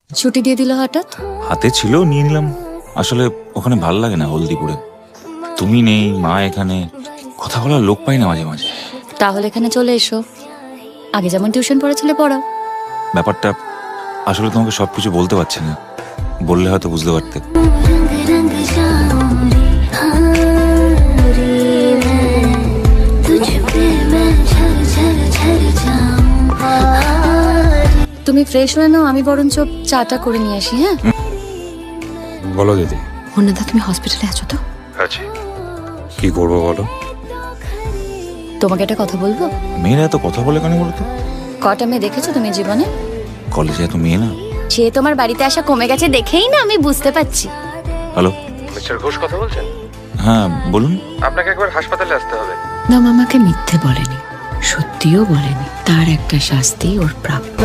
ছুটি দিয়ে দিল হঠাৎ? হাতে ছিল, নিয়ে নিলাম। আসলে ওখানে ভাল লাগে না হলদিপুরে। তুমি নেই, মা এখানে, কথা বলার লোক পাই না মাঝে মাঝে। তাহলে এখানে চলে এসো, আগে যেমন টিউশন পড়েছিলে পড়াও। ব্যাপারটা আসলে তোমাকে সবকিছু বলতে পারছি না, বললে হয়তো বুঝতে পারতে। তুমি ফ্রেশ হয়ে নাও, আমি বরঞ্চ চাটা করে নিয়ে আসি। হ্যাঁ বলো দিদি। অন্যদা, তুমি হসপিটালে আছো তো? আছি। কি করবো বলো? তোমাকে একটা কথা বলবো। মেয়েরা এত কথা বলে কেন বলো তো? কটা মেয়ে দেখেছো তুমি জীবনে? কলেজে এত মেয়ে না। সে তোমার বাড়িতে আসা কমে গেছে দেখেই না আমি বুঝতে পারছি। হ্যালো, মিস্টার ঘোষ কথা বলছেন? হ্যাঁ বলুন। আপনাকে একবার হাসপাতালে আসতে হবে। না, মামাকে মিথ্যে বলেনি, সত্যিও বলেনি। তার একটা শাস্তি ওর প্রাপ্য।